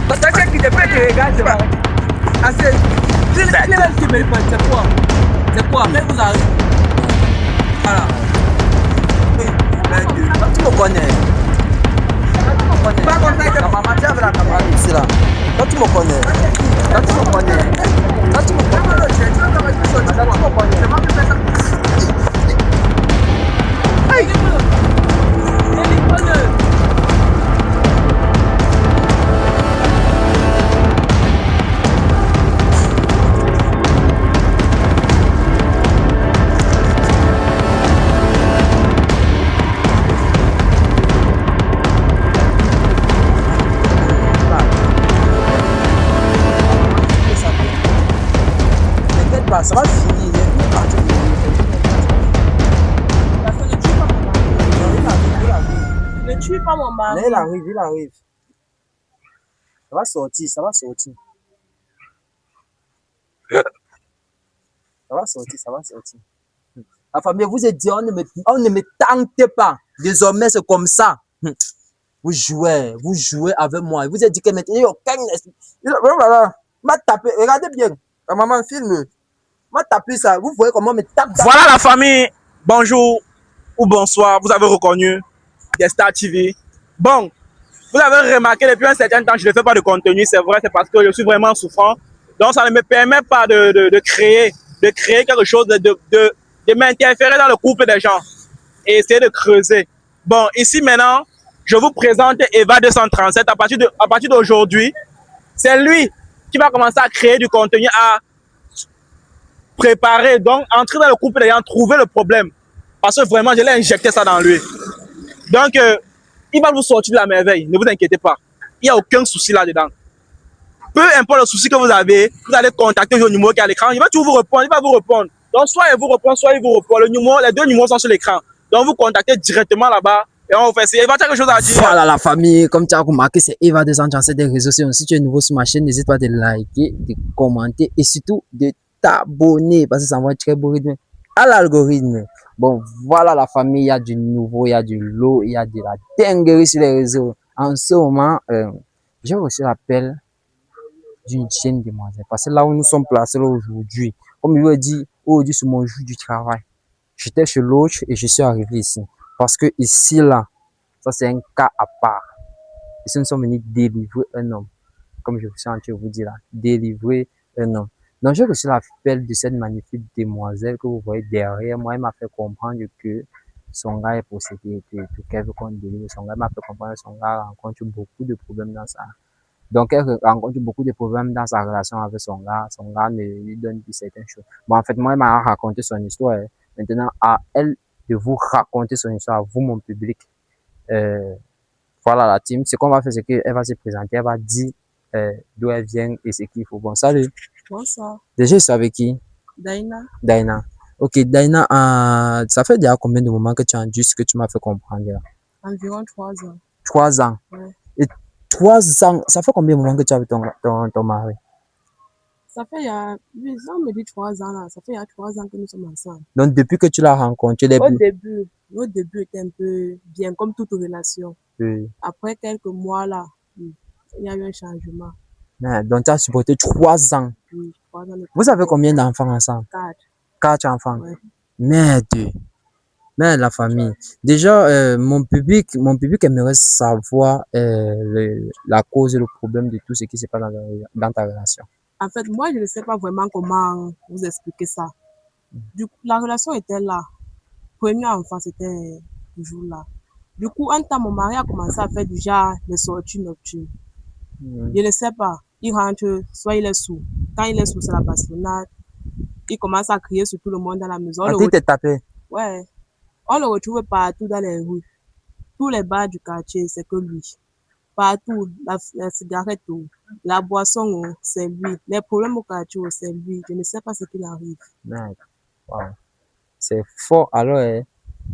Quelqu'un qui te fait te regarde, assez. C'est quoi? C'est quoi? Mais vous arrivez. Voilà. Tu me connais. Pas comme ça que La maman tient avec la camarade ici là. Toi tu me connais. Toi tu me connais. Toi tu me connais. Tu me connais. Ça va finir. Ne tue pas mon mari. Il arrive. Ça va sortir. Ça va sortir. La famille, vous êtes dit, on ne me tente pas. Désormais, c'est comme ça. Vous jouez avec moi. Vous êtes dit que maintenant, il y a aucun esprit. Voilà. M'a tapé. Regardez bien. La maman filme. M'a tapé ça. Vous voyez comment me tape. Voilà la famille. Bonjour ou bonsoir. Vous avez reconnu des Star TV. Bon, vous avez remarqué depuis un certain temps, je ne fais pas de contenu. C'est vrai, c'est parce que je suis vraiment souffrant. Donc, ça ne me permet pas de créer quelque chose, de m'interférer dans le couple des gens et essayer de creuser. Bon, ici maintenant, je vous présente Eva 237. À partir d'aujourd'hui, c'est lui qui va commencer à créer du contenu, à préparer, donc entrer dans le couple des gens, trouver le problème. Parce que vraiment, je l'ai injecté ça dans lui. Donc, il va vous sortir de la merveille. Ne vous inquiétez pas. Il n'y a aucun souci là-dedans. Peu importe le souci que vous avez, vous allez contacter le numéro qui est à l'écran. Il va toujours vous répondre. Il va vous répondre. Donc, soit il vous répond, soit il vous répond. Les deux numéros sont sur l'écran. Donc, vous contactez directement là-bas et on vous fait essayer. Il va y avoir quelque chose à dire. Voilà la famille, comme tu as remarqué, c'est Eva 237 des réseaux sociaux. Si tu es nouveau sur ma chaîne, n'hésite pas à liker, de commenter et surtout de t'abonner parce que ça va être très beau rythme à l'algorithme. Bon, voilà la famille, il y a du nouveau, il y a du lot, il y a de la dinguerie sur les réseaux. En ce moment, j'ai reçu l'appel d'une chaîne demoiselle parce que là où nous sommes placés aujourd'hui, comme je vous ai dit, aujourd'hui c'est mon jour du travail. J'étais chez l'autre et je suis arrivé ici parce que ici là, ça c'est un cas à part. Ici nous sommes venus délivrer un homme, comme je suis en train de vous dire là, délivrer un homme. Donc j'ai reçu l'appel de cette magnifique demoiselle que vous voyez derrière moi. Elle m'a fait comprendre que son gars est possédé, que qu'elle veut qu'on délivre son gars. Elle m'a fait comprendre que son gars rencontre beaucoup de problèmes dans sa donc, elle rencontre beaucoup de problèmes dans sa relation avec son gars. Son gars ne lui donne plus certaines choses. Bon, en fait, moi, elle m'a raconté son histoire. Maintenant, à elle de vous raconter son histoire, à vous, mon public. Voilà la team. Ce qu'on va faire, c'est qu'elle va se présenter. Elle va dire d'où elle vient et ce qu'il faut. Bon, salut. Bonsoir. Déjà, c'est avec qui? Daina. Daina. Ok, Daina, ça fait déjà combien de moments que tu as entendu ce que tu m'as fait comprendre là? Environ 3 ans. 3 ans. Ouais. Et 3 ans, ça fait combien de moments que tu as avec ton mari? Ça fait il y a 8 ans, me dit 3 ans là. Ça fait il y a 3 ans que nous sommes ensemble. Donc, depuis que tu l'as rencontré, Au début était un peu bien, comme toute relation. Oui. Après quelques mois là, il y a eu un changement. Donc, tu as supporté 3 ans. Oui, 3 ans. Vous avez combien d'enfants ensemble? 4. 4 enfants. Ouais. Merde. Merde, la famille. Déjà, mon public aimerait savoir la cause et le problème de tout ce qui se passe dans ta relation. En fait, moi, je ne sais pas vraiment comment vous expliquer ça. Du coup, la relation était là. Premier enfant, c'était toujours là. Du coup, un temps, mon mari a commencé à faire du genre des sorties nocturnes. Je ne sais pas. Il rentre, soit il est sous. Quand il est sous, c'est la bastonnade. Il commence à crier sur tout le monde dans la maison. Il t'a tapé? Ouais. On le retrouve partout dans les rues. Tous les bars du quartier, c'est que lui. Partout, la cigarette, la boisson, c'est lui. Les problèmes au quartier, c'est lui. Je ne sais pas ce qu'il arrive. Merde. Wow. C'est fort. Alors,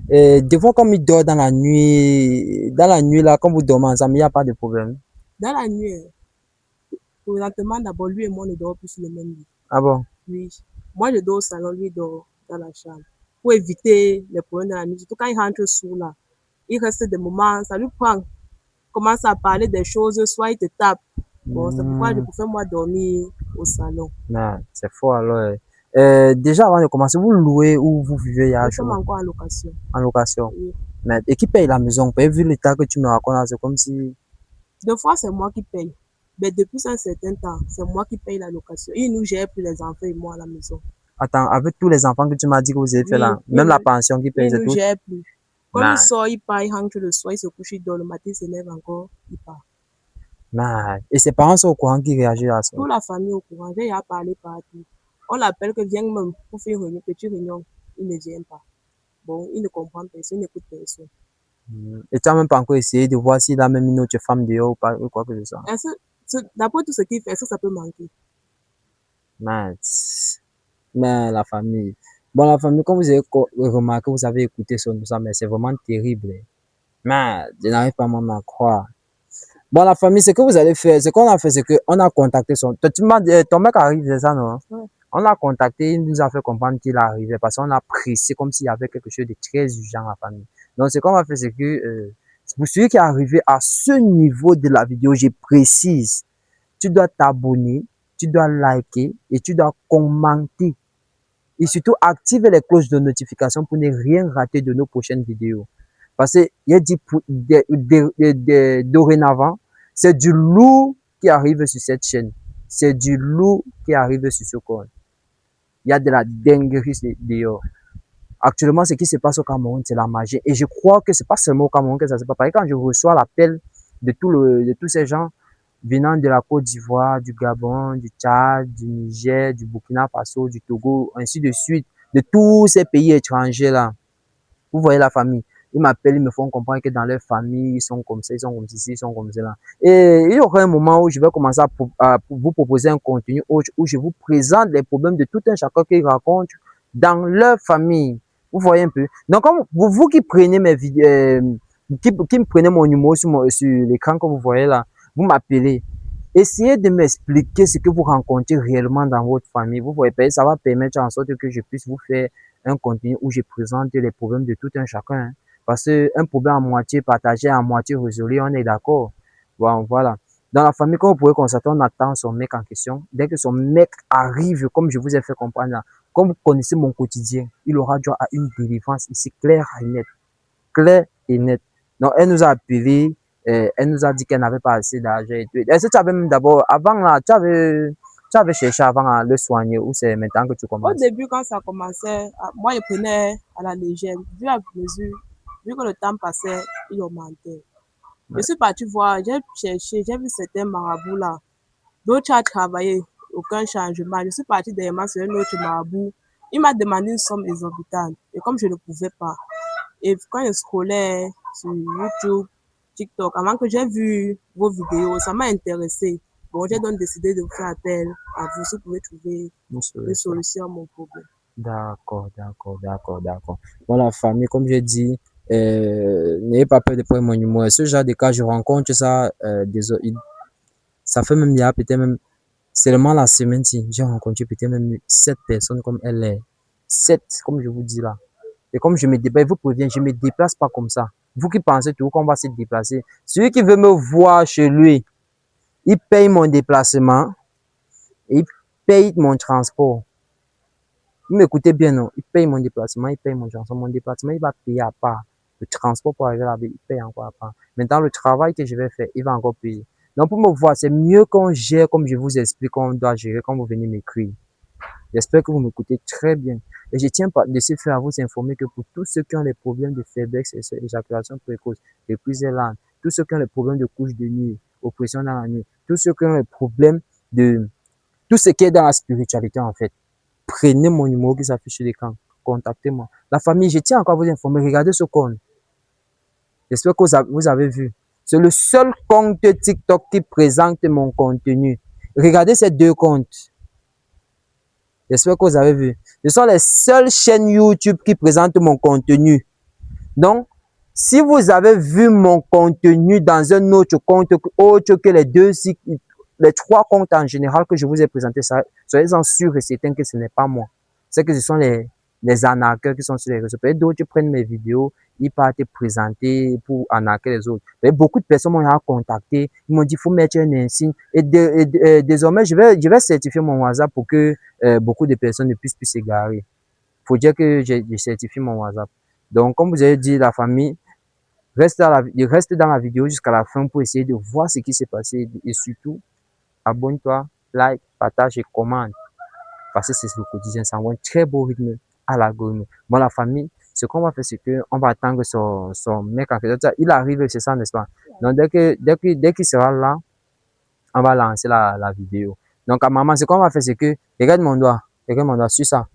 des fois, comme il dort dans la nuit là, quand vous dormez ensemble, il n'y a pas de problème. Dans la nuit, présentement, d'abord, lui et moi, on ne dort plus sur le même lit. Ah bon? Oui. Moi, je dors au salon, lui dort dans la chambre. Pour éviter les problèmes dans la nuit. Surtout quand il rentre sous là. Il reste des moments, ça lui prend. Commence à parler des choses, soit il te tape. Bon, c'est pourquoi je préfère moi dormir au salon. Non, c'est faux alors. Déjà, avant de commencer, vous louez ou vous vivez Nous à sommes encore en location. en location? Oui. Mais, et qui paye la maison? Vu l'état que tu me racontes, là, c'est comme si... Deux fois, c'est moi qui paye. Mais depuis un certain temps, c'est moi qui paye la location. Il nous gère plus les enfants et moi à la maison. Attends, avec tous les enfants que tu m'as dit que vous avez fait Oui, là, même la pension qui paye, il c'est nous tout? gère plus. Comme Mais, il sort, il part, il rentre le soir, il se couche, il dort, le matin, il se lève encore, il part. et ses parents sont au courant qui réagissent à ça? Toute la famille est au courant, j'ai à parler partout. On l'appelle que viens même pour faire une petite réunion. Il ne vient pas. Bon, il ne comprend personne, il n'écoute personne. Et tu n'as même pas encore essayé de voir s'il a même une autre femme dehors ou pas, ou quoi que ce soit? D'après tout ce qu'il fait, est-ce que ça peut manquer? Mais, mais la famille. Bon, la famille, comme vous avez remarqué, vous avez écouté son tout ça, mais c'est vraiment terrible. Mais je n'arrive pas même à croire. Bon, la famille, ce que vous allez faire, ce qu'on a fait, c'est qu'on a contacté ton mec arrive, c'est ça, non? Ouais. On l'a contacté, il nous a fait comprendre qu'il arrivait parce qu'on a pressé comme s'il y avait quelque chose de très urgent à la famille. Donc, ce qu'on va faire, c'est que, pour celui qui est arrivé à ce niveau de la vidéo, je précise, tu dois t'abonner, tu dois liker et tu dois commenter. Et surtout, activer les cloches de notification pour ne rien rater de nos prochaines vidéos. Parce que, il a dit, dorénavant, c'est du lourd qui arrive sur cette chaîne. C'est du lourd qui arrive sur ce compte. Il y a de la dinguerie dehors. Actuellement, ce qui se passe au Cameroun, c'est la magie. Et je crois que c'est pas seulement au Cameroun que ça se passe. Parce que quand je reçois l'appel de tous ces gens venant de la Côte d'Ivoire, du Gabon, du Tchad, du Niger, du Burkina Faso, du Togo, ainsi de suite, de tous ces pays étrangers là. Vous voyez la famille. Ils m'appellent, ils me font comprendre que dans leur famille, ils sont comme ça, ils sont comme ceci, ils sont comme cela. Et il y aura un moment où je vais commencer à vous proposer un contenu où je vous présente les problèmes de tout un chacun qu'ils racontent dans leur famille. Vous voyez un peu. Donc, comme vous qui prenez mes vidéos, qui me prenez mon numéro sur l'écran que vous voyez là, vous m'appelez. Essayez de m'expliquer ce que vous rencontrez réellement dans votre famille. Vous voyez, ça va permettre en sorte que je puisse vous faire un contenu où je présente les problèmes de tout un chacun. Hein. Parce qu'un problème à moitié partagé, à moitié résolu, on est d'accord. Bon, voilà. Dans la famille, comme vous pouvez constater, on attend son mec en question. Dès que son mec arrive, comme je vous ai fait comprendre là, comme vous connaissez mon quotidien, il aura droit à une délivrance ici claire et nette. Claire et nette. Donc, elle nous a appelé, elle nous a dit qu'elle n'avait pas assez d'argent et tout. Est-ce que tu avais même d'abord, avant là, tu avais cherché avant à le soigner ou c'est maintenant que tu Au commences? début, quand ça commençait, moi, je prenais à la légère. Vu à mesure, vu que le temps passait, il augmentait. Je suis partie voir, j'ai cherché, j'ai vu certains marabouts là. D'autres ont travaillé, aucun changement. Je suis partie dernièrement sur un autre marabout. Il m'a demandé une somme exorbitante. Et comme je ne pouvais pas, et quand je scrollais sur YouTube, TikTok, avant que j'ai vu vos vidéos, ça m'a intéressé. Bon, j'ai donc décidé de vous faire appel à vous si vous pouvez trouver une solution à mon problème. D'accord, d'accord, d'accord, d'accord. Bon, la famille, comme j'ai dit, n'ayez pas peur de prendre mon numéro. Ce genre de cas, je rencontre ça, ça fait même, il y a peut-être même, seulement la semaine-ci, j'ai rencontré peut-être même 7 personnes comme elle est. 7, comme je vous dis là. Et comme je me déplace, vous préviens, je me déplace pas comme ça. Vous qui pensez tout qu'on va se déplacer. Celui qui veut me voir chez lui, il paye mon déplacement, et il paye mon transport. Vous m'écoutez bien, non? Il paye mon déplacement, il paye mon transport. Mon déplacement, il va payer à part. Le transport pour arriver là-bas, il paye encore à part. Maintenant, le travail que je vais faire, il va encore payer. Donc, pour me voir, c'est mieux qu'on gère comme je vous explique qu'on doit gérer quand vous venez m'écrire. J'espère que vous m'écoutez très bien. Et je tiens par de ce fait à vous informer que pour tous ceux qui ont les problèmes de faiblesse et éjaculation précoce, de prise lente, tous ceux qui ont les problèmes de couche de nuit, oppression dans la nuit, tous ceux qui ont les problèmes de tout ce qui est dans la spiritualité en fait, prenez mon numéro qui s'affiche sur l'écran. Contactez-moi. La famille, je tiens encore à vous informer. Regardez ce compte. J'espère que vous avez vu. C'est le seul compte TikTok qui présente mon contenu. Regardez ces deux comptes. J'espère que vous avez vu. Ce sont les seules chaînes YouTube qui présentent mon contenu. Donc, si vous avez vu mon contenu dans un autre compte autre que les trois comptes en général que je vous ai présentés, soyez-en sûrs et certains que ce n'est pas moi. C'est que ce sont les arnaqueurs qui sont sur les réseaux. Peut-être d'autres prennent mes vidéos il part te présenter pour arnaquer les autres. Et beaucoup de personnes m'ont contacté, ils m'ont dit, faut mettre un insigne. Et désormais, je vais certifier mon WhatsApp pour que beaucoup de personnes ne puissent plus s'égarer. Faut dire que j'ai certifié mon WhatsApp. Donc, comme vous avez dit, la famille, reste dans la vidéo jusqu'à la fin pour essayer de voir ce qui s'est passé. Et surtout, abonne-toi, like, partage et commente. Parce que c'est le quotidien, ça envoie un très beau rythme à l'algorithme. Bon, la famille, ce qu'on va faire, c'est qu'on va attendre son mec en fait. Il arrive, c'est ça, n'est-ce pas? Donc, dès qu'il sera là, on va lancer la vidéo. Donc, à maman, ce qu'on va faire, c'est que, regarde mon doigt, sur ça.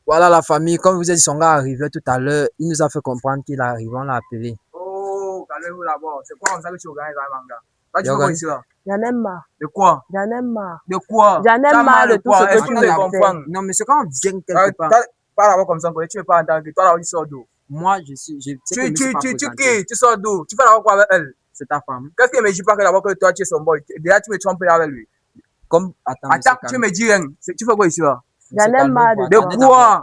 Voilà la famille, comme vous avez dit, son gars arrivé tout à l'heure, il nous a fait comprendre qu'il arrive, on l'a appelé. Oh, calmez-vous d'abord. C'est quoi comme ça que tu organises un manga? Là, tu Yo, fais quoi ici là? J'en ai marre. De quoi? J'en ai marre. De quoi? J'en ai Tu as marre de de tout quoi? ce que Est-ce tu que me tu me fais. comprends? Non, mais c'est quand on vient quelque part. Pas d'abord comme ça, tu veux pas entendre que toi là, tu sors d'où? Moi, je sais que je me suis pas présenté. Qui? Tu sors d'où? Tu fais d'abord quoi avec elle? C'est ta femme. Qu'est-ce que me dit pas que d'abord que toi tu es son boy? Déjà tu me trompes avec lui. Comme, attendez, Attends, tu me dis rien. Tu fais quoi ici là? J'en ai marre de De toi. quoi?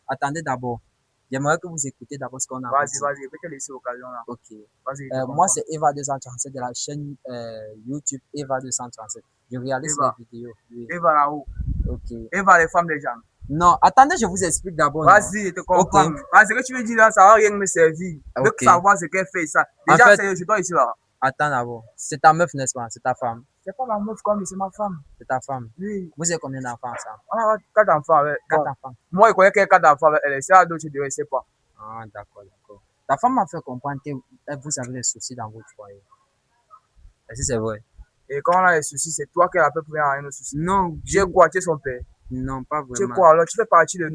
Attendez d'abord. J'aimerais que vous écoutez d'abord ce qu'on a dit. Vas-y, je vais te laisser l'occasion là. Ok. Vas-y. Moi, c'est Eva 237 de la chaîne YouTube Eva 237. Je réalise Eva. les vidéos. Oui. Eva là-haut. Ok. Eva, les femmes des gens. Non, attendez, je vous explique d'abord. non? Vas-y, je te comprends. Ok. Parce que tu me dis là, ça va rien me servir. Je veux Ok. savoir ce qu'elle fait ça. En Déjà, fait- c'est je dois ici là. Attends d'abord. C'est ta meuf, n'est-ce pas? C'est ta femme. C'est pas ma meuf comme c'est ma femme. C'est ta femme. Oui. Vous avez combien d'enfants ensemble? On a 4 enfants avec. 4 Bon, enfants. moi, je connais qu'il y a 4 enfants avec elle. C'est à d'autres, je ne sais pas. Ah, d'accord. Ta femme m'a fait comprendre que vous avez des soucis dans votre foyer. Est-ce que c'est vrai? Et quand on a des soucis, c'est toi qui as la peu pour rien nos soucis. Non, Tu es quoi? Tu es son père. non, pas Tu es vraiment. quoi? Alors, tu fais partie de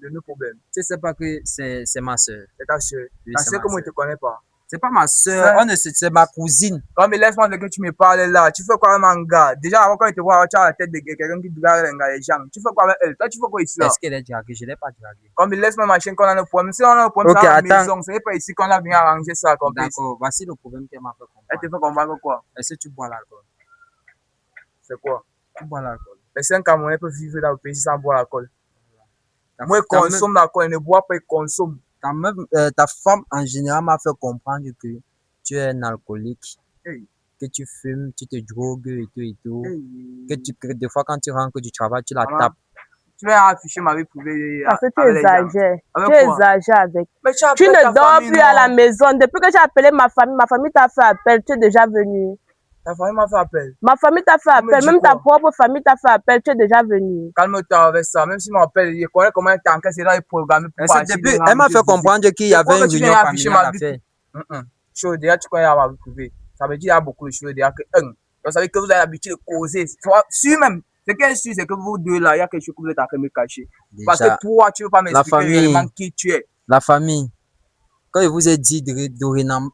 nos problèmes. Tu sais pas que c'est ma soeur. C'est ta soeur. Oui, Ta c'est soeur, ma comme je ne sœur. te connais pas. C'est pas ma soeur, c'est ma cousine. Quand mais laisse-moi dire que tu me parles là, tu fais quoi avec un gars? Déjà, avant quand il te voit, tu as la tête de quelqu'un qui drague les gens. Tu fais quoi avec elle? Toi, tu fais quoi ici là? Est-ce qu'elle est draguée? Je l'ai pas draguée. Comme il laisse ma machine qu'on a nos problèmes. Si on a nos problèmes, Ok, c'est à la attends. maison. Ce n'est pas ici qu'on a venu arranger ça. Complice. D'accord, voici le problème qu'elle m'a fait Elle te comprendre. fait comprendre quoi? Est-ce que tu bois l'alcool? C'est quoi? Tu bois l'alcool. Les 5 Camerounais peuvent vivre dans le pays sans boire l'alcool. Ta- Moi, je ta meuf- consomme l'alcool, il ne boit pas, il consomme. ta femme en général m'a fait comprendre que tu es un alcoolique, Hey. que tu fumes, tu te drogues et tout. Hey. Que des fois quand tu rentres du travail, tu la Maman, tapes. tu vas afficher ma vie privée. Parce que tu avec les gens. exagères. Avec Tu quoi? exagères avec. Mais Tu appelles ne ta dors famille, plus à la non? maison. Depuis que j'ai appelé ma famille t'a fait appel. Tu es déjà venu. Ta famille m'a fait appel. Ma famille t'a fait Mais appel. dis Même ta quoi? propre famille t'a fait appel. Tu es déjà venu. Calme-toi avec ça. Même si m'appelle, il connaît comment il t'encaisse, c'est là, il programme pour partir Depuis, de elle m'a fait ranger comprendre qu'il y Pourquoi avait une que tu viens réunion afficher familiale ma à vie faire. Chose, déjà, tu connais ma vie privée. Ça veut dire qu'il y a beaucoup de choses. Déjà, que, vous savez que vous avez l'habitude de causer. Sûr même. Ce qui est sûr, c'est que vous deux là, il y a quelque chose que vous êtes en train de me cacher. Parce Déjà, que toi, tu ne veux pas m'expliquer famille. réellement qui tu es. la famille, quand je vous ai dit dorénavant,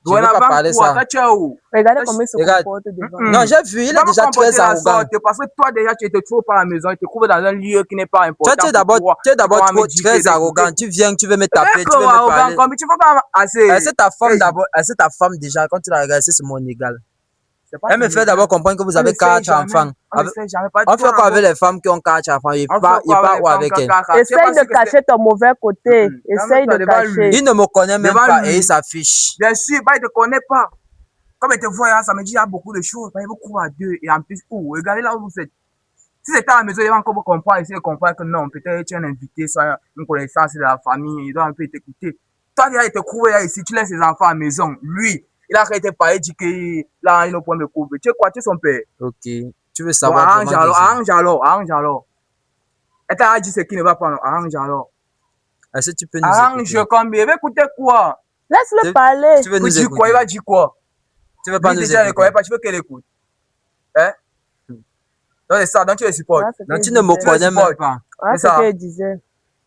je ne veux pas Dorénavant, parler quoi? ça. Toi, tu es où? Regardez comment il se Regarde. comporte devant. Mm. Non, j'ai vu, il Tu vas est me déjà comporter très la arrogant. sorte, parce que toi, déjà, tu te trouves pas à la maison, tu te trouves dans un lieu qui n'est pas important. Tu es pour toi. d'abord Tu vas me dire très que- arrogant. Tu viens, tu veux me taper, Mec, tu veux me arrogant, parler. comme tu ne peux pas assez. Est-ce que ta femme Hey. d'abord, est-ce que ta femme déjà, quand tu la regardes, c'est mon égal? C'est pas Elle me ton fait égal. d'abord comprendre que vous On avez ne fait 4 jamais. enfants. On ne fait jamais. Pas On toi, fait quoi avec là-bas. les femmes qui ont 4 enfants? Il On fait part quoi où avec les elles? femmes qui ont Essaye caca? de cacher ton mauvais côté. Essaye Calme-toi de devant lui. cacher. Il ne me connaît même Devant pas lui. et il s'affiche. Bien sûr, bah, il ne te connaît pas. Comme il te voit, hein, ça me dit il y a beaucoup de choses. Bah, il vous court à deux. Et en plus, regardez là où vous êtes. Si c'était à la maison, il va encore vous comprendre, essayer de comprendre que non, peut-être tu es un invité, soit une connaissance de la famille, il doit un peu t'écouter. Toi, déjà, il te couvre là ici, tu laisses ses enfants à la maison. Lui, il a arrêté de parler, il dit qu'il a un point de couvre. Tu es quoi? Tu es son père. Ok. Tu veux Bon, savoir arrange vraiment alors, déjà. arrange alors. Et tu as dit ce qui ne va pas, non. Arrange alors. Est-ce que tu peux nous Arrange écouter? comme il veut écouter quoi? Laisse-le parler. Tu veux Il nous dit quoi? Il écouter? va dire quoi? Tu veux pas Lui, nous déjà, il ne connaît écouter? pas, tu veux qu'elle écoute. Hein? Donc, c'est ça, donc tu le supportes. Voilà ce Non, qu'il tu ne me disait. connais même pas. Voilà c'est ce ça. qu'il disait.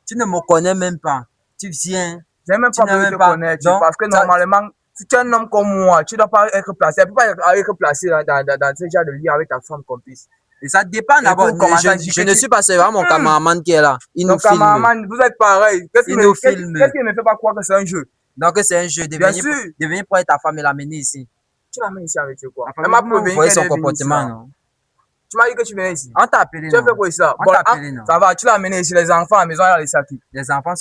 Tu ne me connais même pas. Tu viens. J'ai même Tu pas n'as besoin de même te pas. connaître. Donc, Parce que ça- normalement, si tu es un homme comme moi, tu ne dois pas être placé. Tu ne peux pas être placé dans ce genre de lit avec ta femme complice. Et ça dépend Et d'abord. pour commencer à Je dire je que ne tu- suis pas seulement mon cameraman qui est là. Il nous Donc, filme. cameraman, vous êtes pareil. Qu'est-ce qui Il me nous qu'est-ce- filme. qu'est-ce qui me fait pas croire que c'est un jeu? Donc c'est un jeu de Bien venir, sûr. de venir prendre ta femme et l'amener ici. Tu l'amènes ici avec toi. La Elle m'a famille, vous prévenu voyez qu'elle son est venue comportement, ici, là. non? Tu m'as dit que tu venais ici. On t'a appelé. Tu as fait quoi ça? On Bon, t'a appelé, non. ça va, tu l'as amené ici, les enfants à la maison, il y a laissé à qui? Les enfants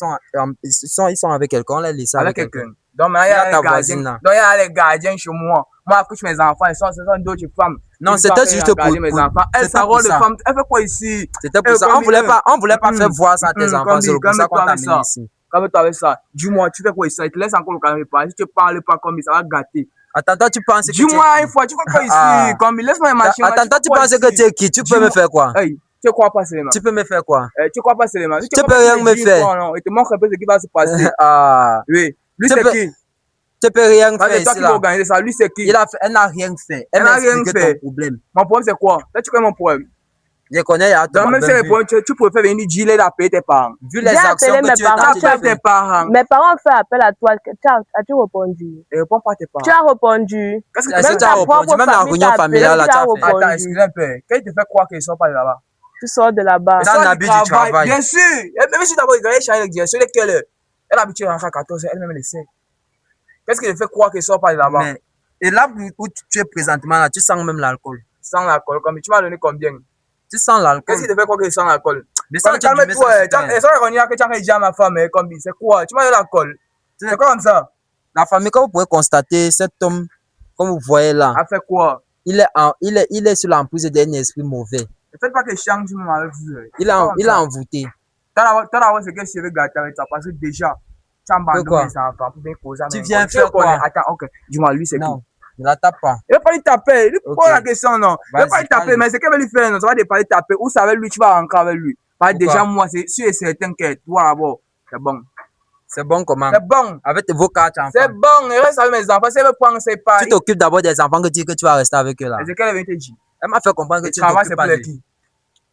ils sont avec quelqu'un, on les laisse Avec quelqu'un. Donc, maintenant, il y a les gardiens. Donc, il y a les gardiens chez moi. Moi, après, mes enfants, ce sont d'autres femmes. Non, c'était juste pour mes enfants. Elle, sa rôle de femme, elle fait quoi ici? C'était pour ça. On voulait pas faire voir ça à tes enfants, c'est pour ça qu'on t'a amené ici. Calme-toi avec ça. Dis-moi, tu fais quoi ici? Il te laisse encore le calme parler. Si tu ne parles pas comme ça, va gâter. Attends, toi, tu penses que dis-moi une fois, tu fais quoi ici? Comme laisse-moi une machine. Attends, toi, tu penses que tu es qui? Tu peux me faire quoi? Hey, tu crois pas seulement. Tu peux me faire quoi? Tu crois pas seulement. Tu peux rien me faire. Non, il te montre un peu ce qui va se passer. Oui. Lui, c'est qui? Tu peux rien faire ici, toi qui vas organiser ça. Lui, c'est qui? Elle n'a rien fait. Elle n'a rien fait. Ton problème. Mon problème, c'est quoi? Là, tu connais mon problème. Je connais, il y a donc, même si tu préfères venir dire les appeler tes parents. Vu les actions que tu as fait tes parents. Mes parents ont fait appel à toi. As-tu répondu? Et réponds pas à tes parents. Tu as répondu. Qu'est-ce que tu as répondu? Même la réunion familiale, là, tu as fait. Attends, excuse-moi un peu. Quand il te fait croire qu'ils ne sont pas de là-bas? Tu sors de là-bas. C'est un habit du travail. Bien sûr. Même si d'abord, il va changer de direction. Elle a l'habitude d'entrer à 14 h elle-même le sait. Qu'est-ce qui te fait croire qu'ils ne sont pas de là-bas? Et là où tu es présentement, là, tu sens même l'alcool. Sans l'alcool, comme tu m'as donné combien? Tu sens l'alcool. Qu'est-ce qui te fait croire que tu sens l'alcool? Mais ça, calme-toi. Et ça, on dit que tu as déjà ma femme, comme c'est quoi? Tu m'as donné l'alcool. C'est quoi comme ça? La famille, comme vous pouvez constater, cet homme, comme vous voyez là, a fait quoi? Il est sur l'emprise d'un esprit mauvais. Ne faites pas que je change du moment avec vous. Il a envoûté. T'as ce que je vais gâter avec toi parce que déjà, tu as abandonné les enfants pour bien causer. Tu viens faire quoi? Attends, ok. Dis-moi, lui, c'est qui? Non, ne la tape pas. Il va pas lui taper. Lui pose la question, non. Il va pas lui taper, mais c'est qu'elle va lui faire, non. Ça va pas lui taper. Ou ça avec lui, tu vas rentrer avec lui. Parce que déjà, moi, c'est sûr et certain que toi, d'abord, c'est bon. C'est bon comment? C'est bon. Avec vos 4 enfants. C'est bon. Il reste avec mes enfants. Si elle veut prendre ses parts. Tu t'occupes d'abord des enfants que tu vas rester avec eux là. C'est qu'elle vient te dire. Elle m'a fait comprendre que tu t'occupes pas de qui.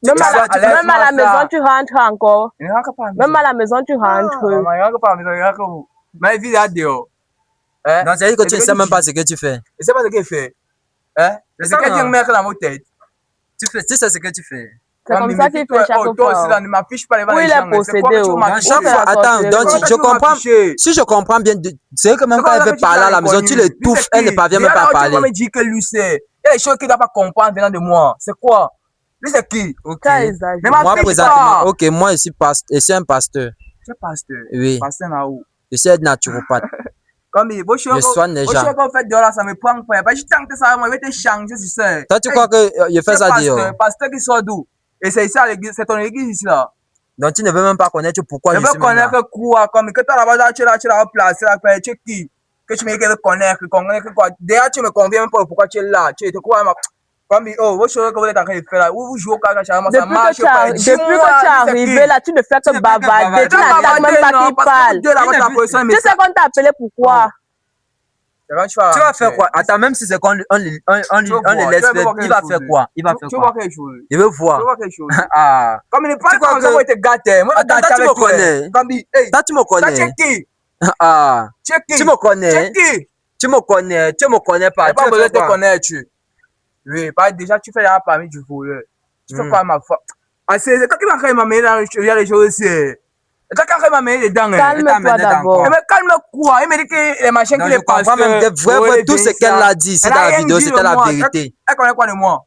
Même à la maison, tu rentres encore. Il ne rentre pas. Même à la maison, tu rentres. Il ne rentre pas à la maison, il rentre où? Mais il vit là dehors. Non, c'est-à-dire que tu ne sais même pas ce que tu fais. Je ne sais pas ce qu'il fait. C'est ce que tu me mets dans ma tête. Tu sais ce que tu fais. C'est comme ça qu'il fait chaque fois. Toi aussi, ne m'affiche pas les gens. Oui, il est possédé. Chaque fois, attends, donc je comprends. Si je comprends bien, c'est que même quand elle veut parler à la maison, tu l'étouffes, elle ne parvient même pas à parler. Tu vas me dire que lui c'est. Il y a des choses qu'il ne doit pas comprendre venant de moi. C'est quoi? Lui, c'est qui? Ok. Moi, présentement, ok, moi, je suis un pasteur. Tu es pasteur? Oui. Pasteur là où? Je suis un naturopathe. Comme il je soigne les gens. En fait, dehors là, ça me prend pas. Parce que tant que ça, moi, je vais te changer, tu sais. Toi, tu crois que je fais ça dehors? Pasteur qui sort d'où? Et c'est ici à l'église, c'est ton église ici là. Donc, tu ne veux même pas connaître pourquoi je suis là. Je veux connaître quoi? Comme que toi là-bas, tu l'as placé là, tu es qui? Que tu me dis que connaître quoi? Déjà, tu me conviens même pas pourquoi tu es là. Tu es quoi? Comme oh, vous savez que vous êtes en train de faire là. Vous jouez au caca, ça marche pas. Depuis que tu es arrivé là, tu ne fais que bavarder. Tu n'attends même pas qu'il parle. Tu sais qu'on t'a appelé pourquoi? Tu vas faire quoi? Attends, même si c'est qu'on les laisse faire, il va faire quoi? Il va faire quoi? Tu vois quelque chose. Il veut voir. Tu vois quelque chose. Ah. Comme il n'est pas comme ça, moi, il te gâte. Moi, attends, tu me connais. Toi, tu me connais. Tu es qui? Ah. Tu me connais. Tu me connais. Tu me connais pas. Tu n'as pas besoin de te connaître. Oui, déjà, tu fais la parmi du voleur. Tu fais quoi, ma foi? Ah, c'est quand il va quand m'amener dans les choses aussi. Quand il m'a mis dedans, calme-toi d'abord. Mais calme-quoi? Il me dit que les machins qui les passent. Tout ce qu'elle a dit ici dans la vidéo, c'était la vérité. Elle connaît quoi de moi?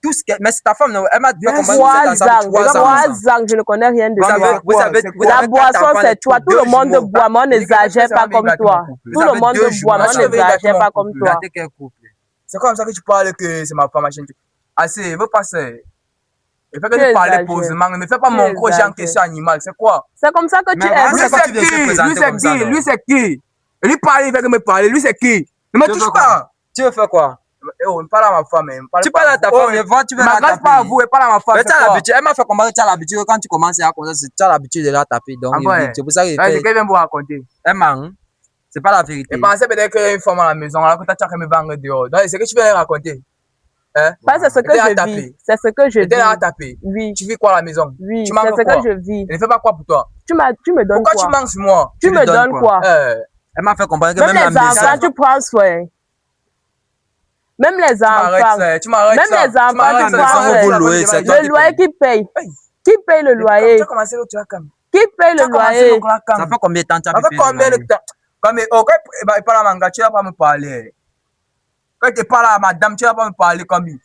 Tout ce que... Mais c'est ta femme, elle m'a dit que 3 ans, je ne connais rien de ça. La boisson, c'est toi. Tout le monde boit, mais on n'exagère pas comme toi. Tout le monde boit, mais on n'exagère pas comme toi. C'est comme ça que tu parles que c'est ma femme, machin. Assez, il veut passer. Il fait que tu parles posément, ne me fais pas mon gros genre question animal, c'est quoi? C'est comme ça que tu es. Lui c'est qui? Lui parle, il fait que me parler, lui c'est qui? Ne me touche pas. Tu veux faire quoi? Oh, il parle à ma femme. Tu parles à ta femme, tu veux la taper. Pas à vous, il parle à ma femme. Mais tu as l'habitude, elle m'a fait comprendre que tu as l'habitude, quand tu commences à commencer, tu as l'habitude de la taper. Donc, c'est pour ça qu'il fait... C'est qu'elle vient vous raconter. Elle ment. C'est pas la vérité. Et pensez peut-être qu'il y a une femme à la maison, alors que tu as me vendre dehors. Donc, c'est que tu viens raconter. C'est ce que je vis. C'est ce que je vis. Tu à taper. Oui. Tu vis quoi à la maison? Oui, c'est ce que je vis. Elle ne fait pas quoi pour toi? Tu me donnes quoi? Pourquoi tu manques sur moi? Tu me donnes quoi? Elle m'a fait comprendre que même les enfants, tu prends soin. Même les enfants. Tu m'arrêtes. Même les enfants, tu prends soin. Le loyer qui paye. Qui paye le loyer? Qui paye le loyer? Ça fait combien de temps tu as payé? Ça fait combien de temps? Comme il parle à Manga, tu ne vas pas me parler. Quand tu parles à madame, tu ne vas pas me parler comme lui.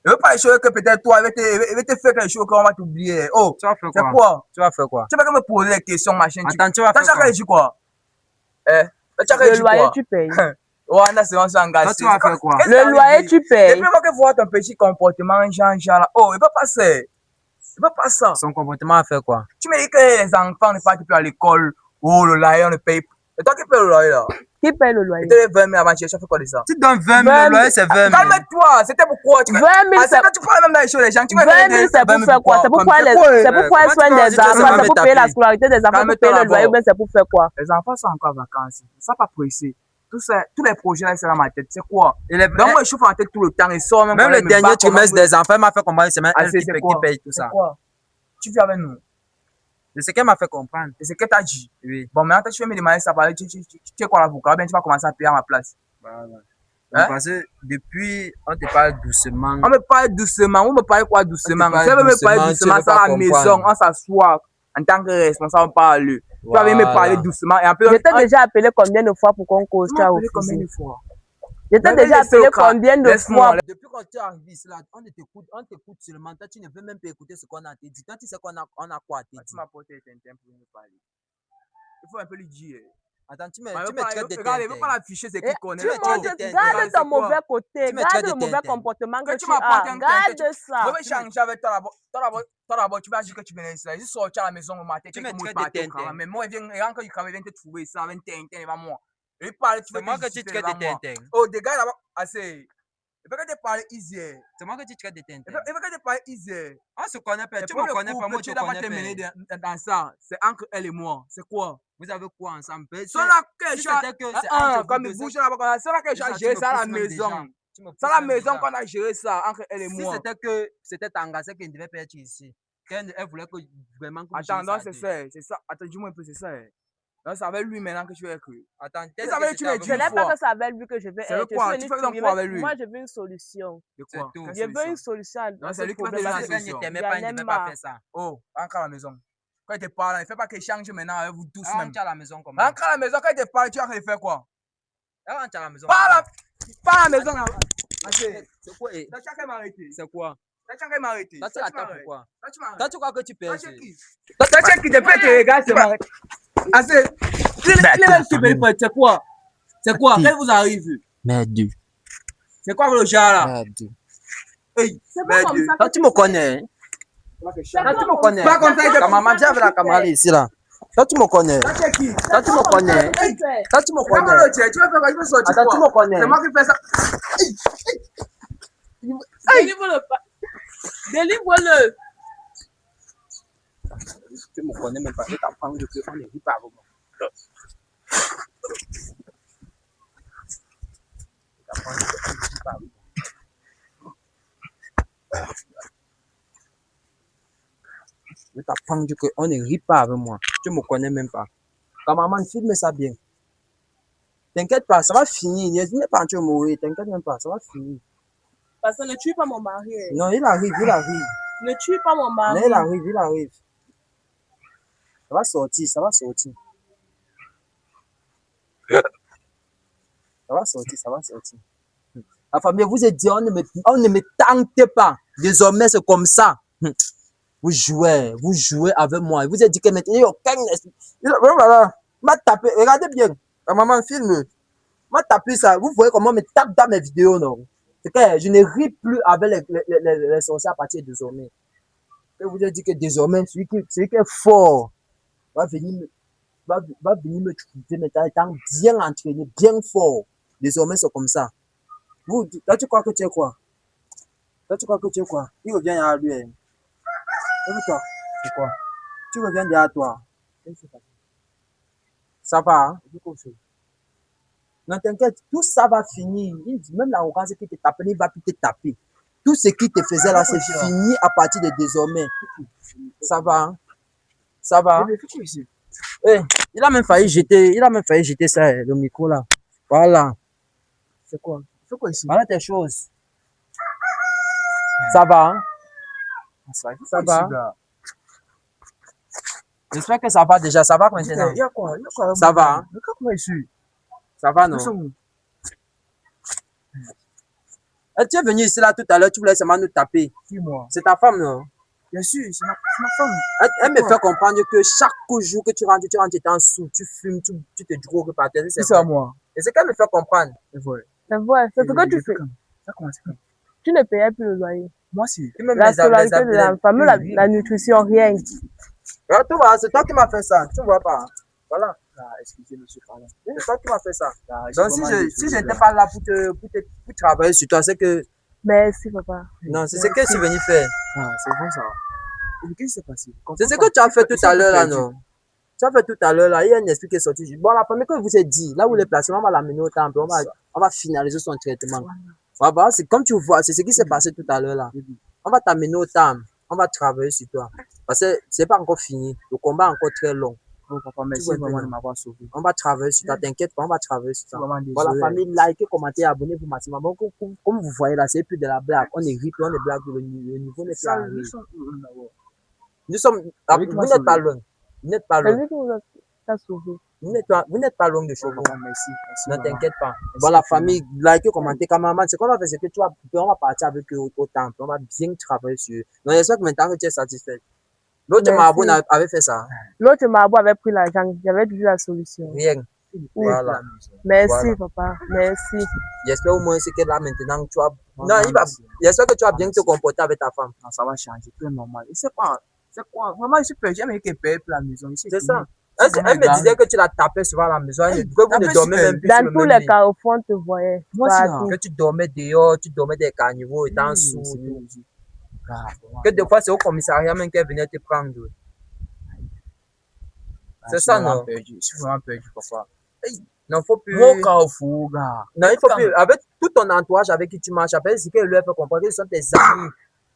Je veux pas les choses que peut-être toi, il va te faire quelque chose qu'on va t'oublier. Oh, Tu vas faire c'est quoi? quoi? Tu vas faire quoi? Tu vas pas me poser des questions, machin. Attends, tu vas T'as faire chacun quoi? dit quoi? Eh? T'as chacun Le dit loyer, quoi? tu payes. Wanda, c'est on s'engage. Toi, tu vas faire quoi? Le loyer, tu payes. Depuis moi que voir ton petit comportement, genre là. Oh, il va passer. Il va pas ça. Son comportement a fait quoi? Tu me dis que les enfants ne partent plus à l'école. Oh, le loyer, on ne paye pas. C'est toi qui paye le loyer là. Qui paye le loyer? C'était 20 000 avant, tu as fait quoi de ça? Tu donnes 20 000, 20 000. le loyer, c'est 20 000. Calme-toi, c'était pourquoi? 20 000, c'est quand tu parles même dans les choses, les gens, tu 20 000, c'est pour faire quoi? C'est pourquoi Comment soigner tu peux des dire que ça enfants, va c'est pour me payer la taper? scolarité des enfants, pour Calme-toi payer le loyer, ou d'abord. bien c'est pour faire quoi? Les enfants sont encore en vacances. Ça pas pressé. Tout ça, tous les projets là, c'est dans ma tête. C'est quoi? Et les- Donc, moi, je chauffe en tête tout le temps. Et sort même Même quand le elle me dernier bat, trimestre comment- des enfants, elle m'a fait comprendre que c'est même Ah, elle c'est qui quoi? paye tout C'est ça. quoi? Tu viens avec nous. C'est ce qu'elle m'a fait comprendre. C'est ce que tu as dit. Oui. Bon, maintenant, tu veux me demander ça, tu es quoi l'avocat? Bien, tu vas commencer à payer à ma place. Voilà. Donc, Hein? parce que depuis, on te parle doucement. On me parle doucement. On me parle quoi doucement? On te parle Si on veut me parler doucement, tu doucement, veux ça pas à la maison, comprendre. on s'assoit en tant que responsable, on parle. Tu vas venir me parler Voilà. doucement. Et en plus, Je t'ai déjà appelé combien de fois pour qu'on cause, tu as combien refusé? de fois? Je t'ai Mais déjà laissez appelé au cas. combien de Laisse-moi, fois? Depuis quand tu es arrivé ici, là, on t'écoute seulement. Toi, tu ne veux même pas écouter ce qu'on a te dit. Toi, tu sais on a quoi à te dire. Tu m'as porté Tintin pour me parler. Il faut un peu lui dire. Attends, tu me Regarde, traites de il ne veut Tintin. pas l'afficher, c'est Et qui connaît. tu me montres, traites de garde Tintin. ton mauvais côté, Tu me garde traites le de mauvais Tintin. comportement Que que tu tu m'apportes as. un Garde Tintin. ça. Je vais changer avec toi d'abord, tu vas dire que tu viens ici. Je sors à la maison au matin, Tu tu me es comme traites au de parti au Tintin. travail. Mais moi, quand il travaille, il vient te trouver ça avec Tintin devant moi. Il parle, tu C'est veux moi te que tu justifier traites de devant moi. Tintin. Oh, des gars là-bas, assez. Il faut que tu parles easy. C'est moi que tu traites de Tintin. Il faut que tu parles easy. On se connaît pas. C'est Tu pas me le connais pas, couple moi que je tu te dois pas connais te mener pas. dans ça. C'est entre elle et moi. C'est quoi? Vous avez quoi ensemble? Ça là que Si je c'était que c'est entre vous comme deux, il bouge là-bas, comme ça, c'est là que déjà, j'ai tu géré me ça à la pousses même déjà. maison. Tu me C'est pousses à la même maison déjà. qu'on a géré ça entre elle et Si moi. c'était que c'était Tangasa qui ne devait pas être ici, qu'elle elle voulait que vraiment que vous Attends, gériez non, ça à c'est deux. ça. C'est ça. Attends, dis-moi un peu, c'est ça. Non, c'est avec lui maintenant que tu es cru. Attends, Vous t'as savez, dit que tu c'était l'as avec dit Ce une moi. n'est pas fois. que c'est avec lui que je vais C'est le être. Je quoi? suis Tu venue fais donc quoi avec lui? moi, je veux une solution. De C'est quoi? tout. Quelle Je veux solution? une solution à Non, ce c'est lui qui va te problème. donner la Parce Parce que qu'elle ne solution. t'aimait j'en pas, il ai ne devait pas marre. faire ça. Oh, rentre à la maison. Quand il te parle, il fait pas qu'il change maintenant avec vous tous Elle même. rentre à la maison comment? Rentre à la maison, quand il te parle, tu vas faire quoi? Elle rentre à la maison. Pas comment? à la maison. Assez. C'est quoi? T'as chacun m'arrêter. C'est quoi? T'as chacun m'arrêter. Toi, tu attends pourquoi? Toi, tu m'arrêtes. Toi, tu crois que tu Toi, perds? c'est qui? Toi, c'est qui te fait te regarder, c'est m'arrête. Assez. Il est même super, c'est quoi? C'est quoi? Qu'est-ce qui vous arrive? Merde. C'est quoi le genre là? Merde. Hey, C'est pas comme ça. Toi, tu me connais. C'est Toi, pas tu me comme connais. ça. Pas comme ça, Quand maman dit avec la caméra ici là. Toi, tu me connais. Toi, c'est qui? Toi, tu me connais. Toi, tu me Comment connais. le tien? Tu vas faire quoi? Tu veux sortir Attends, tu quoi? me connais. C'est moi qui fais ça. Délivre-le pas. Délivre-le. Tu me connais même pas. Je t'apprends de que on est vite par moment. Je t'apprends de que on ne rit pas avec moi. Tu me connais même pas. Quand maman filme ça bien. T'inquiète pas, ça va finir. Il n'est pas en train de mourir. T'inquiète même pas, ça va finir. Parce que ne tue pas mon mari. Non, il arrive, il arrive. Ne tue pas mon mari. Non, il arrive, il arrive. Ça va sortir, ça va sortir. Ça va sortir, ça va sortir. La famille, vous êtes dit, on ne me tente pas. Désormais, c'est comme ça. Vous jouez avec moi. Vous êtes dit que maintenant, il n'y a aucun esprit. Voilà, m'a tapé, regardez bien. La maman filme. M'a tapé ça. Vous voyez comment on me tape dans mes vidéos, non? C'est que je ne ris plus avec les sorciers à partir de désormais. Et vous avez dit que désormais, celui qui est fort va venir me trouver maintenant étant bien entraîné, bien fort. Désormais, c'est comme ça. Vous, toi, tu crois que tu es quoi? Toi, tu crois que tu es quoi? Il revient à lui. Et toi, c'est quoi? Tu reviens derrière toi. Ça va, hein? Non, t'inquiète, tout ça va finir. Même la orange qui te tape, il va plus te taper. Tout ce qui te faisait là, c'est fini à partir de désormais. Ça va, hein? Ça va? Hein? Eh, il a même failli jeter ça, le micro là. Voilà. C'est quoi? C'est quoi ici? Voilà tes choses. Ça va, hein? Ça va. J'espère que ça va déjà. Ça va maintenant. Il y a quoi? Ça va, hein? Comment ici? Ça va, non? Tu es venu ici là tout à l'heure, tu voulais seulement nous taper. Qui, moi? C'est ta femme, non? Bien sûr, c'est ma femme. Elle me fait comprendre que chaque jour que tu rentres en sous, tu fumes, tu te drogues par terre. C'est ça, moi. Et c'est qu'elle me fait comprendre. C'est vrai. C'est vrai, c'est ce que tu fais. Ça commence quand? Tu ne payais plus le loyer. Moi, si. La scolarité de la famille, la nutrition, rien. Tu vois, c'est toi qui m'as fait ça. Tu ne vois pas. Voilà. Excusez, monsieur, pardon. C'est toi qui m'as fait ça. Je Donc, si je n'étais pas là pour travailler sur toi, c'est que. Merci, papa. Non, c'est ce que je suis venu faire. C'est bon, ça. Et qu'est-ce qui s'est passé? C'est ce que tu as fait tout à l'heure là, non? Tu as fait tout à l'heure là, il y a un esprit qui est sorti. Bon, la première que je vous ai dit, là où il est placé, on va l'amener au temple, on va finaliser son traitement. Voilà, c'est comme tu vois, c'est ce qui s'est passé tout à l'heure là. On va t'amener au temple, on va travailler sur toi. Parce que c'est pas encore fini, le combat est encore très long. Oh, papa, merci vraiment de m'avoir sauvé. On va travailler sur toi, t'inquiète pas, on va travailler sur toi. Vraiment Voilà, désolé. famille, likez, commentez, abonnez-vous maximum. Bon, comme vous voyez là, c'est plus de la blague. On est rip, on est blague, le niveau n'est plus arrivé. Nous sommes, vous n'êtes pas loin. Vous n'êtes pas C'est loin. lui qui vous a sauvé. Vous n'êtes pas loin de chez Oh, vous. papa, merci. Ne Maman. t'inquiète pas. Voilà, famille, likez, commentez, cameraman. C'est qu'on va faire, c'est que tu vas, on va partir avec eux au temple. On va bien travailler sur eux. Donc, j'espère que maintenant que tu es satisfait. L'autre Merci. marabout avait fait ça. L'autre marabout avait pris l'argent. J'avais toujours la solution. Rien. Voilà. Merci, Voilà. papa. Merci. J'espère au moins que là maintenant tu vas. Non, Non, merci. j'espère que tu vas bien te Merci. comporter avec ta femme. Non, ça va changer, tout est normal. Et c'est quoi? C'est quoi? Vraiment, je suis peur. J'aime qu'elle paye pour la maison. Ici, C'est tout ça. le monde. Elle, C'est elle me vraiment disait que tu la tapais souvent à la maison, que vous tapais ne dormez sur même plus sur Dans le tous même les lit. carrefours, on te voyait. Moi aussi, Partout. Que tu dormais dehors, tu dormais des carnivores, étant Oui, sous. c'est tout. logique. Vraiment. Que des fois c'est au commissariat même qu'elle venait te prendre. C'est ça, non? Je suis vraiment perdu, papa. Non, faut plus. Mon carrefour, gars. Non, il faut plus. Avec tout ton entourage avec qui tu marches, après, c'est que lui fait comprendre que ce sont tes amis.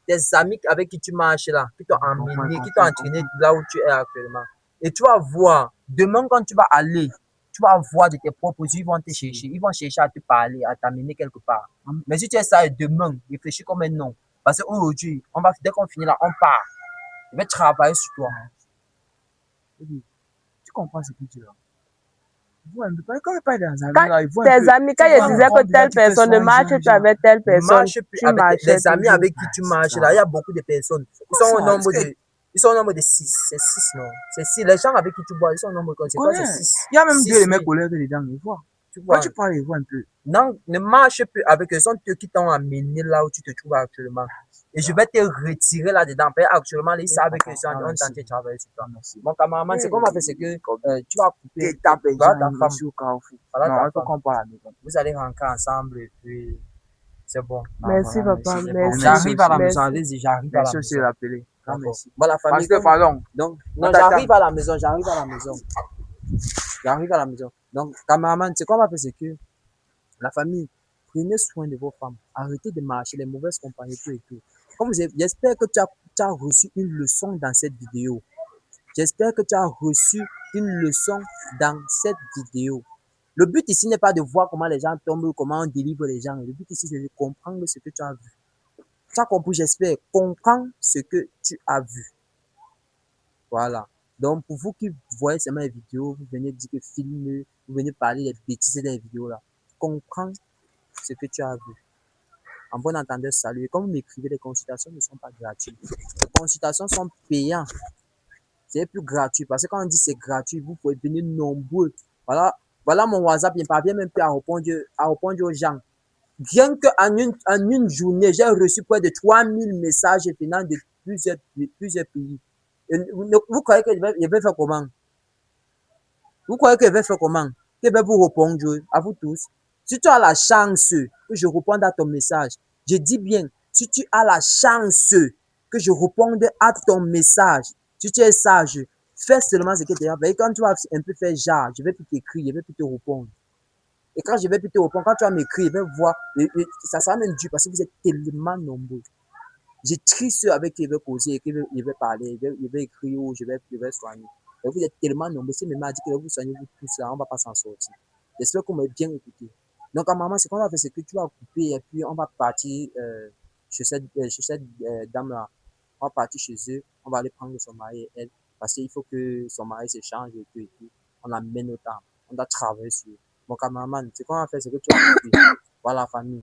Tes amis avec qui tu marches là, qui t'ont emmené, qui t'ont entraîné là où tu es actuellement. Et tu vas voir, demain quand tu vas aller, tu vas voir de tes propres yeux, ils vont te chercher. Ils vont chercher à te parler, à t'amener quelque part. Mais si tu es ça et demain, réfléchis comme un non. Parce qu'aujourd'hui, dès qu'on finit là, on part. Je vais travailler sur toi. Tu comprends ce que tu dis là? Quand il parle des amis, Quand là, ils voient tes amis, quand ils disaient que telle personne ne marche plus avec telle personne, Marche plus tu avec marchais les amis toujours. avec qui tu marches là, il y a beaucoup de personnes. Ils sont au nombre de 6. C'est 6, non? C'est 6. Les gens avec qui tu bois, ils sont au nombre de c'est quoi? C'est 6. Il y a même Six, deux de mes oui. collègues dedans, ils voient. Tu vois. Quand tu parles, ils voient un peu. Non, ne marche plus avec eux. Ce sont eux qui t'ont amené là où tu te trouves actuellement. Et je vais te retirer là-dedans. Actuellement, ils savent que c'est en train de travailler sur toi. Mon camarade, c'est qu'on va faire, c'est que tu vas couper Ta voilà ta femme. au carrefour. Voilà Non, ta il faut femme. qu'on parle à la maison. Vous allez rentrer ensemble et puis c'est bon. Merci, voilà, papa. merci. Merci. J'arrive à la Merci. maison, allez-y, j'arrive à la Merci aussi de maison. l'appeler. D'accord. Merci. Bon, la famille. Pasteur, pardon. Donc, On non, t'attend. j'arrive à la maison, j'arrive à la maison. J'arrive à la maison. Donc, cameraman, c'est qu'on va faire, c'est que la famille, prenez soin de vos femmes. Arrêtez de marcher les mauvaises compagnies, tout et tout. J'espère que tu as reçu une leçon dans cette vidéo. J'espère que tu as reçu une leçon dans cette vidéo. Le but ici n'est pas de voir comment les gens tombent, comment on délivre les gens. Le but ici, c'est de comprendre ce que tu as vu. Tu as compris, j'espère. Comprends ce que tu as vu. Voilà. Donc, pour vous qui voyez seulement les vidéos, vous venez dire que filmer, vous venez parler des bêtises des vidéos là. Comprends ce que tu as vu. En bon entendeur, salut. Et comme vous m'écrivez, les consultations ne sont pas gratuites. Les consultations sont payantes. C'est plus gratuit. Parce que quand on dit c'est gratuit, vous pouvez venir nombreux. Voilà mon WhatsApp, il ne parvient même plus à répondre aux gens. Rien qu'en une journée, j'ai reçu près de 3000 messages venant de plusieurs pays. Et vous croyez que je vais faire comment? Vous croyez que je vais faire comment? Que je vais vous répondre à vous tous? Si tu as la chance que je réponde à ton message, je dis bien, si tu as la chance que je réponde à ton message, si tu es sage, fais seulement ce que tu as fait. Et quand tu vas un peu faire genre, je vais plus t'écrire, je vais plus te répondre. Et quand je vais plus te répondre, quand tu vas m'écrire, je vais voir, ça sera même dur parce que vous êtes tellement nombreux. Je trie ceux avec qui je vais causer, qui je vais parler, je vais écrire ou je vais soigner. Et vous êtes tellement nombreux, si maman a dit que vous soignez vous tous là, on ne va pas s'en sortir. J'espère qu'on m'a bien écouté. Donc, à maman, ce qu'on va faire, c'est que tu vas couper et puis on va partir chez cette dame-là. On va partir chez eux, on va aller prendre son mari et elle, parce qu'il faut que son mari se change et tout et tout. On l'amène au temps. On doit travailler sur eux. Mon cameraman, ce qu'on va faire, c'est que tu vas couper. Voilà, famille.